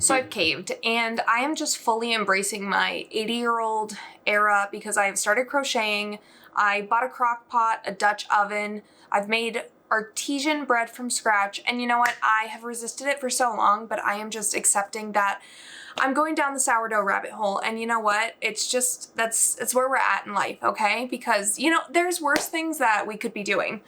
So I've caved and I am just fully embracing my 80-year-old era because I've started crocheting. I bought a crock pot, a Dutch oven. I've made artesian bread from scratch. And you know what? I have resisted it for so long, but I am just accepting that I'm going down the sourdough rabbit hole. And you know what? It's just, it's where we're at in life, okay? Because, you know, there's worse things that we could be doing.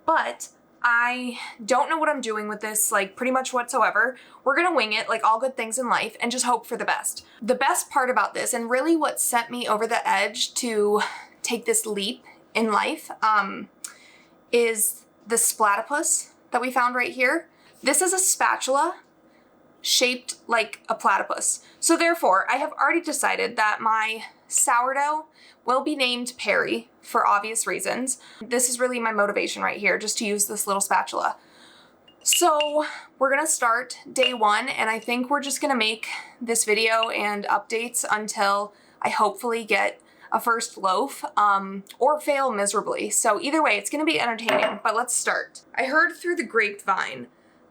But I don't know what I'm doing with this, like pretty much whatsoever. We're gonna wing it like all good things in life and just hope for the best. The best part about this, and really what sent me over the edge to take this leap in life, is the splatipus that we found right here. This is a spatula shaped like a platypus. So therefore, I have already decided that my sourdough will be named Perry for obvious reasons. This is really my motivation right here, just to use this little spatula. So we're gonna start day one, and I think we're just gonna make this video and updates until I hopefully get a first loaf, or fail miserably. So either way, it's gonna be entertaining, but let's start. I heard through the grapevine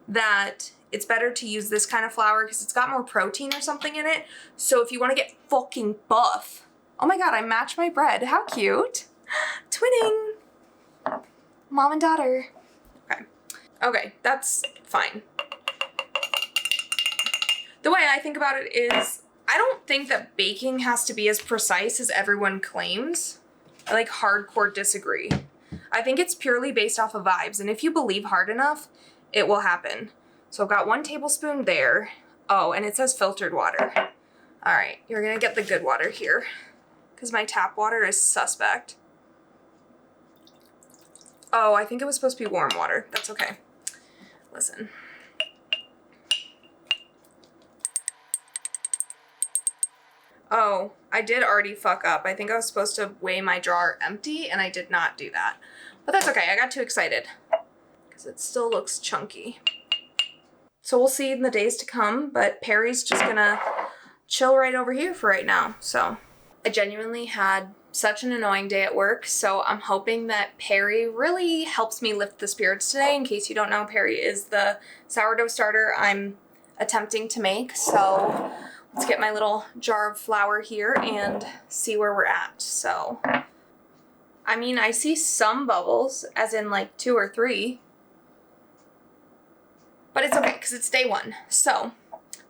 that it's better to use this kind of flour because it's got more protein or something in it. So if you wanna get fucking buff, oh my God, I matched my bread, how cute. Twinning, mom and daughter. Okay, that's fine. The way I think about it is, I don't think that baking has to be as precise as everyone claims. I like hardcore disagree. I think it's purely based off of vibes, and if you believe hard enough, it will happen. So I've got 1 tablespoon there. Oh, and it says filtered water. All right, you're gonna get the good water here because my tap water is suspect. Oh, I think it was supposed to be warm water. That's okay. Listen. Oh, I did already fuck up. I think I was supposed to weigh my jar empty, and I did not do that. But that's okay, I got too excited because it still looks chunky. So we'll see in the days to come, but Perry's just gonna chill right over here for right now. So I genuinely had such an annoying day at work, so I'm hoping that Perry really helps me lift the spirits today. In case you don't know, Perry is the sourdough starter I'm attempting to make. So let's get my little jar of flour here and see where we're at. So, I mean, I see some bubbles, as in like 2 or 3. But it's okay, because it's day one. So,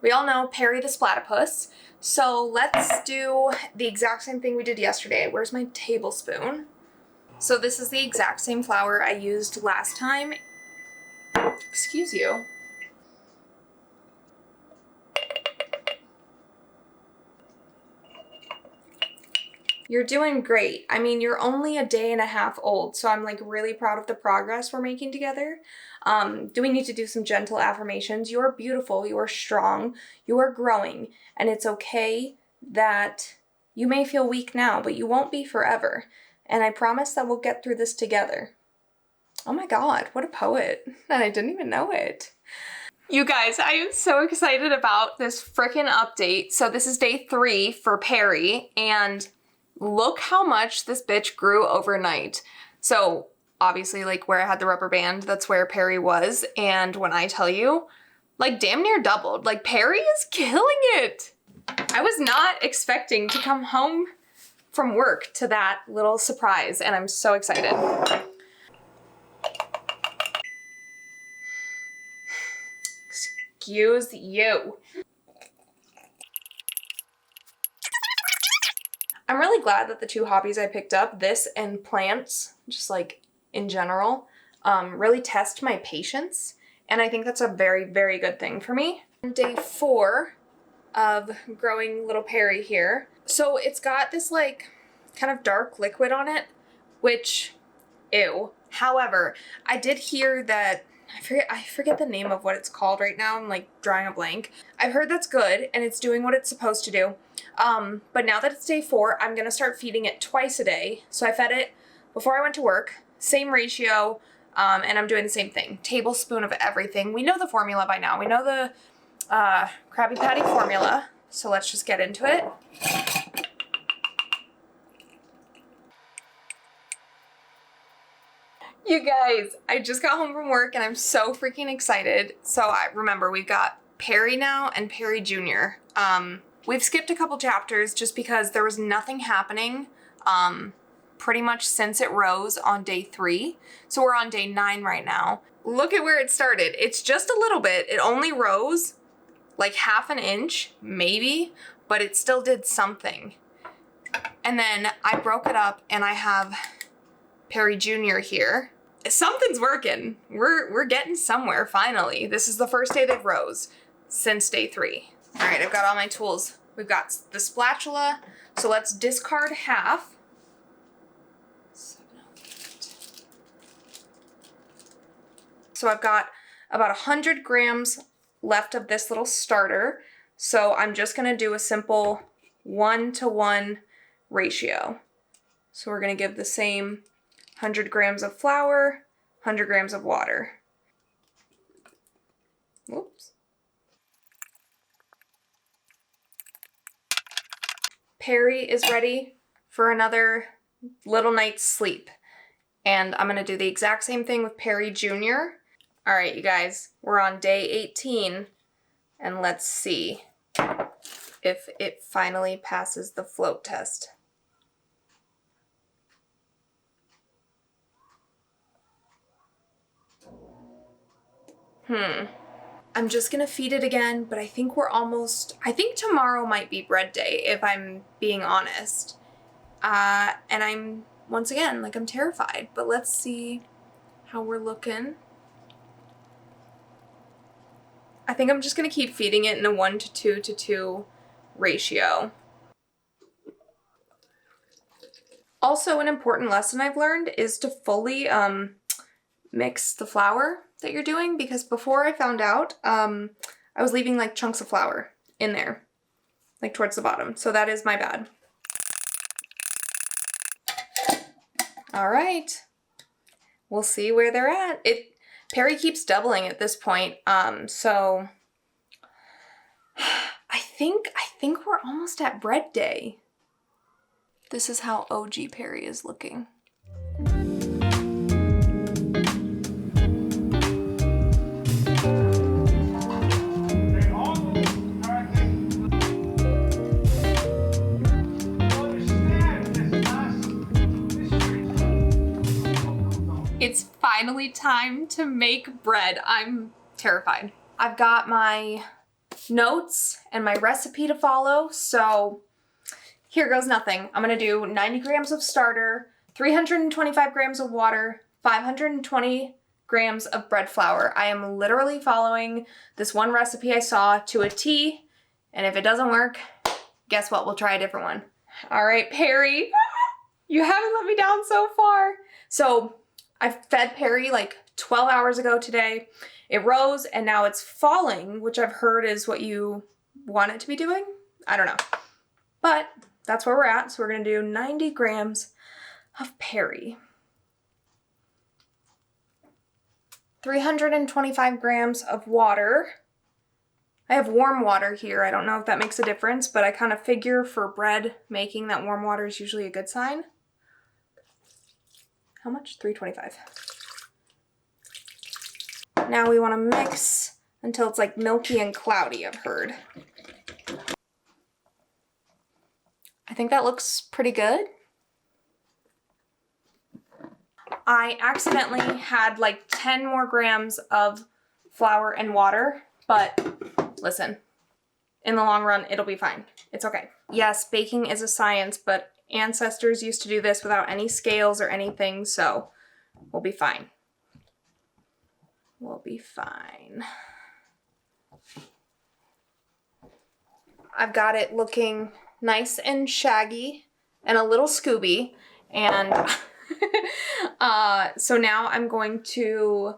we all know Perry the Splatipus. So let's do the exact same thing we did yesterday. Where's my tablespoon? So this is the exact same flour I used last time. Excuse you. You're doing great. I mean, you're only a day and a half old, so I'm like really proud of the progress we're making together. Do we need to do some gentle affirmations? You are beautiful, you are strong, you are growing, and it's okay that you may feel weak now, but you won't be forever. And I promise that we'll get through this together. Oh my God, what a poet. And I didn't even know it. You guys, I am so excited about this frickin' update. So this is day 3 for Perry, and look how much this bitch grew overnight. So obviously, like where I had the rubber band, that's where Perry was. And when I tell you, like damn near doubled. Like Perry is killing it. I was not expecting to come home from work to that little surprise, and I'm so excited. Excuse you. I'm really glad that the 2 hobbies I picked up, this and plants, just like in general, really test my patience. And I think that's a very, very good thing for me. Day 4 of growing little Perry here. So it's got this like kind of dark liquid on it, which, ew. However, I did hear that, I forget the name of what it's called right now. I'm like drawing a blank. I've heard that's good and it's doing what it's supposed to do. But now that it's day 4, I'm gonna start feeding it twice a day. So I fed it before I went to work, same ratio, and I'm doing the same thing. Tablespoon of everything. We know the formula by now. We know the Krabby Patty formula. So let's just get into it. You guys, I just got home from work and I'm so freaking excited. So remember, we've got Perry now and Perry Jr. We've skipped a couple chapters just because there was nothing happening pretty much since it rose on day 3. So we're on day 9 right now. Look at where it started. It's just a little bit. It only rose like half an inch, maybe, but it still did something. And then I broke it up and I have Perry Jr. here. Something's working. We're getting somewhere finally. This is the first day they've rose since day 3. All right, I've got all my tools. We've got the spatula, so let's discard half. 7, 8. So I've got about 100 grams left of this little starter. So I'm just gonna do a simple 1-to-1 ratio. So we're gonna give the same 100 grams of flour, 100 grams of water. Whoops. Perry is ready for another little night's sleep. And I'm gonna do the exact same thing with Perry Jr. All right, you guys, we're on day 18, and let's see if it finally passes the float test. I'm just gonna feed it again, but I think I think tomorrow might be bread day, if I'm being honest. And I'm, once again, like, I'm terrified, but let's see how we're looking. I think I'm just gonna keep feeding it in a 1-to-2 ratio. Also, an important lesson I've learned is to fully mix the flour that you're doing, because before I found out, I was leaving like chunks of flour in there, like towards the bottom. So that is my bad. All right, we'll see where they're at. Perry keeps doubling at this point, so I think we're almost at bread day. This is how OG Perry is looking. It's finally time to make bread. I'm terrified. I've got my notes and my recipe to follow, so here goes nothing. I'm gonna do 90 grams of starter, 325 grams of water, 520 grams of bread flour. I am literally following this one recipe I saw to a T, and if it doesn't work, guess what? We'll try a different one. All right, Perry, you haven't let me down so far. So I fed Perry like 12 hours ago today. It rose and now it's falling, which I've heard is what you want it to be doing. I don't know. But that's where we're at. So we're gonna do 90 grams of Perry. 325 grams of water. I have warm water here. I don't know if that makes a difference, but I kind of figure for bread making that warm water is usually a good sign. How much? 325. Now we want to mix until it's like milky and cloudy, I've heard. I think that looks pretty good. I accidentally had like 10 more grams of flour and water, but listen, in the long run, it'll be fine. It's okay. Yes, baking is a science, but ancestors used to do this without any scales or anything, so we'll be fine. We'll be fine. I've got it looking nice and shaggy and a little Scooby, and so now I'm going to,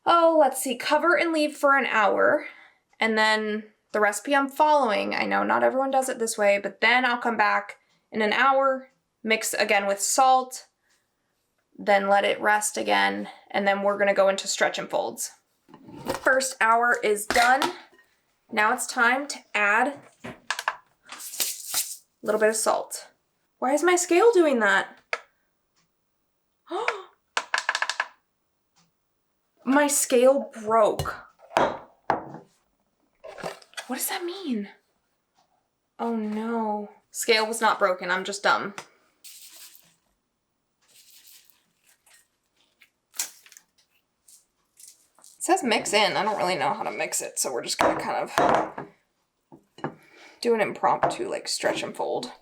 let's see, cover and leave for an hour, and then the recipe I'm following, I know not everyone does it this way, but then I'll come back in an hour, mix again with salt, then let it rest again, and then we're gonna go into stretch and folds. First hour is done. Now it's time to add a little bit of salt. Why is my scale doing that? My scale broke. What does that mean? Oh no. Scale was not broken, I'm just dumb. It says mix in. I don't really know how to mix it, so we're just gonna kind of do an impromptu, like stretch and fold.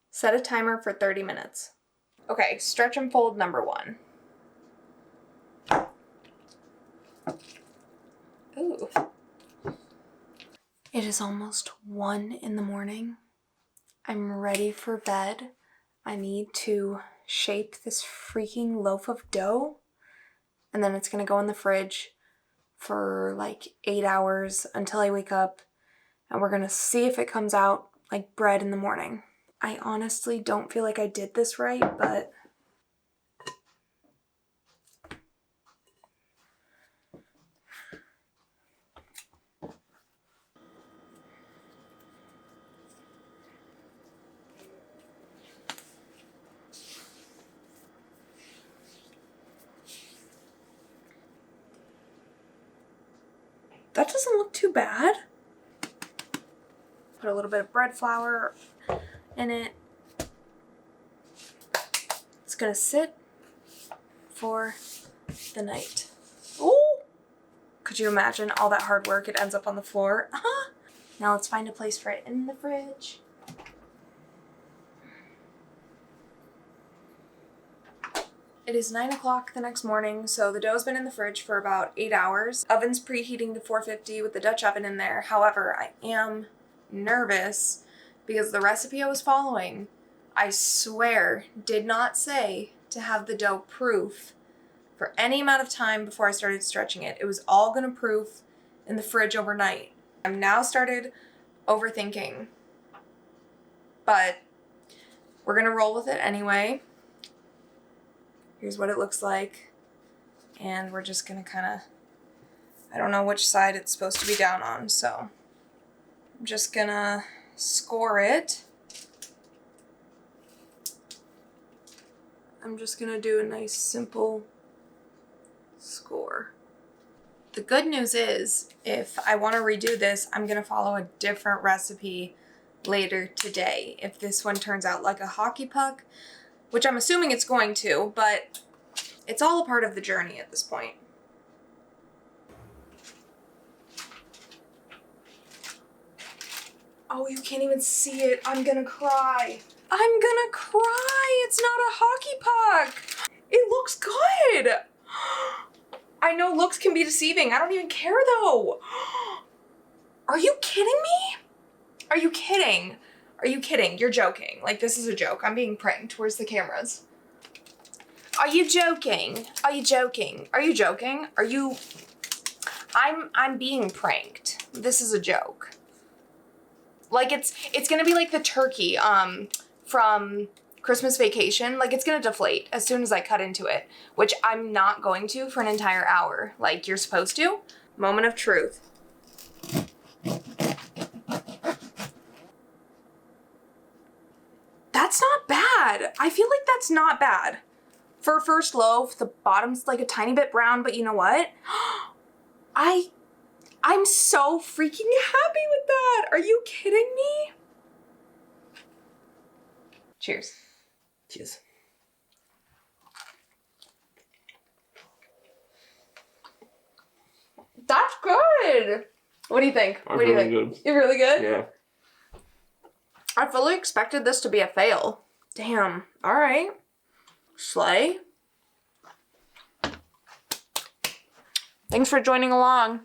Set a timer for 30 minutes. Okay, stretch and fold number 1. Ooh. It is almost 1 in the morning. I'm ready for bed. I need to shape this freaking loaf of dough. And then it's gonna go in the fridge for like 8 hours until I wake up. And we're gonna see if it comes out like bread in the morning. I honestly don't feel like I did this right, but that doesn't look too bad. Put a little bit of bread flour in it. It's gonna sit for the night. Ooh! Could you imagine all that hard work? It ends up on the floor. Now let's find a place for it in the fridge. It is 9 o'clock the next morning, so the dough's been in the fridge for about 8 hours. Oven's preheating to 450 with the Dutch oven in there. However, I am nervous because the recipe I was following, I swear, did not say to have the dough proof for any amount of time before I started stretching it. It was all gonna proof in the fridge overnight. I'm now started overthinking, but we're gonna roll with it anyway. Here's what it looks like. And we're just gonna kind of, I don't know which side it's supposed to be down on, so I'm just gonna score it. I'm just gonna do a nice simple score. The good news is, if I want to redo this, I'm gonna follow a different recipe later today. If this one turns out like a hockey puck, which I'm assuming it's going to, but it's all a part of the journey at this point. Oh, you can't even see it. I'm gonna cry. I'm gonna cry. It's not a hockey puck. It looks good. I know looks can be deceiving. I don't even care though. Are you kidding me? Are you kidding? Are you kidding? You're joking. Like, this is a joke. I'm being pranked. Where's the cameras? Are you joking? Are you joking? Are you joking? Are you... I'm being pranked. This is a joke. Like, it's gonna be like the turkey from Christmas Vacation. Like, it's gonna deflate as soon as I cut into it, which I'm not going to for an entire hour like you're supposed to. Moment of truth. That's not bad. I feel like that's not bad. For a first loaf, the bottom's like a tiny bit brown, but you know what? I'm so freaking happy with that. Are you kidding me? Cheers. Cheers. That's good. What do you think? I'm what do you really think? good. You're really good? Yeah. I fully expected this to be a fail. Damn. All right. Slay. Thanks for joining along.